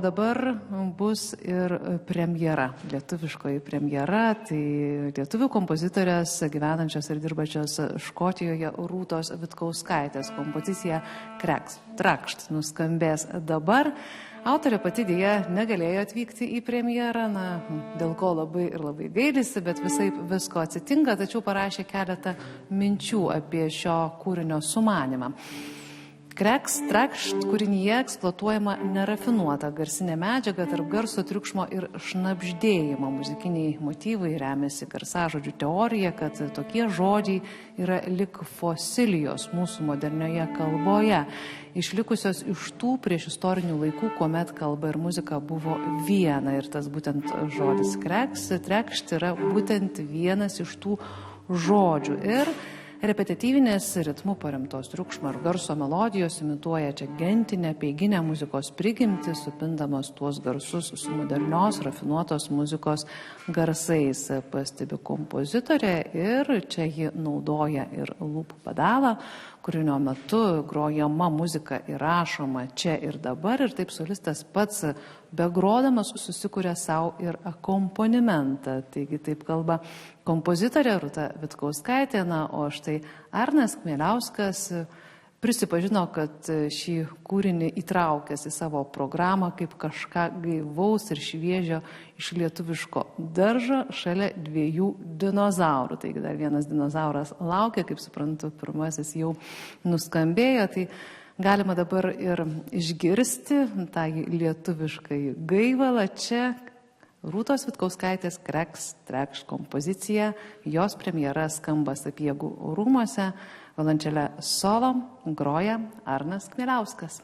dabar bus ir premjera, lietuviškoji premjera, tai lietuvių kompozitorės gyvenančios ir dirbančios Škotijoje Rūtos Vitkauskaitės kompozicija Kreks, Trakšt nuskambės dabar. Autorė pati dėja negalėjo atvykti į premjerą, dėl ko labai ir labai gailisi, bet visaip visko atsitinka, tačiau parašė keletą minčių apie šio kūrinio sumanimą. Kreks, Trakšt kūrinyje eksploatuojama nerafinuota garsinė medžiaga tarp garso, triukšmo ir šnabždėjimo. Muzikiniai motyvai remiasi garsažodžių teorija, kad tokie žodžiai yra lik fosilijos mūsų modernioje kalboje, išlikusios iš tų priešistorinių laikų, kuomet kalba ir muzika buvo viena. Ir tas būtent žodis Kreks, Trakšt yra būtent vienas iš tų žodžių. Ir repetityvinės ritmų paremtos triukšmo ir garso melodijos imituoja čia gentinę, peiginę muzikos prigimtį, supindamos tuos garsus su modernios, rafinuotos muzikos garsais, pastebi kompozitorė, ir čia ji naudoja ir lūpų pedalą, kūrinio metu grojama muzika įrašoma čia ir dabar, ir taip solistas pats begrodamas susikuria savo ir akomponimentą. Taigi taip kalba kompozitorė Rūta Vitkauskaitė, o štai Arnas Kmieliauskas prisipažino, kad šį kūrinį įtraukęs į savo programą kaip kažką gaivaus ir šviežio iš lietuviško daržo šalia dviejų dinozaurų. Taigi dar vienas dinozauras laukia, kaip suprantu, pirmasis jau nuskambėjo, tai galima dabar ir išgirsti tą lietuviškai gaivalą. Čia Rūtos Vitkauskaitės Kreks, Trakšt kompozicija, jos premjera skamba Sapiegų rūmuose, violončele solo groja Arnas Kmieliauskas.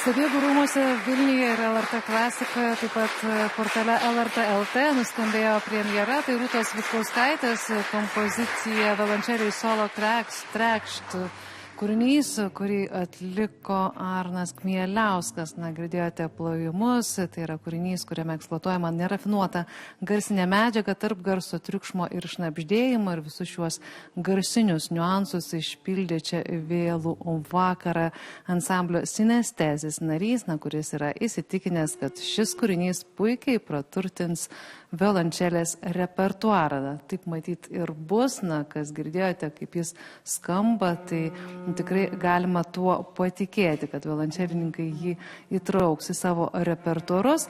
Sapiegų rūmuose Vilniuje ir LRT klasikoje, taip pat portale LRT LT nuskambėjo premjera, tai Rūtos Vitkauskaitės kompozicija violončeliai solo trekšt. Kūrinys, kurį atliko Arnas Kmieliauskas. Na, girdėjote plojimus, tai yra kūrinys, kuriame eksploatuojama nerafinuota garsinė medžiaga tarp garso triukšmo ir šnabždėjimo, ir visus šiuos garsinius niuansus išpildė čia vėlų vakarą ansamblio Sinestezis narys, kuris yra įsitikinęs, kad šis kūrinys puikiai praturtins violončelės repertuarą. Taip matyt ir bus, kas girdėjote, kaip jis skamba, tai tikrai galima tuo patikėti, kad violončelininkai jį įtrauks į savo repertuarus.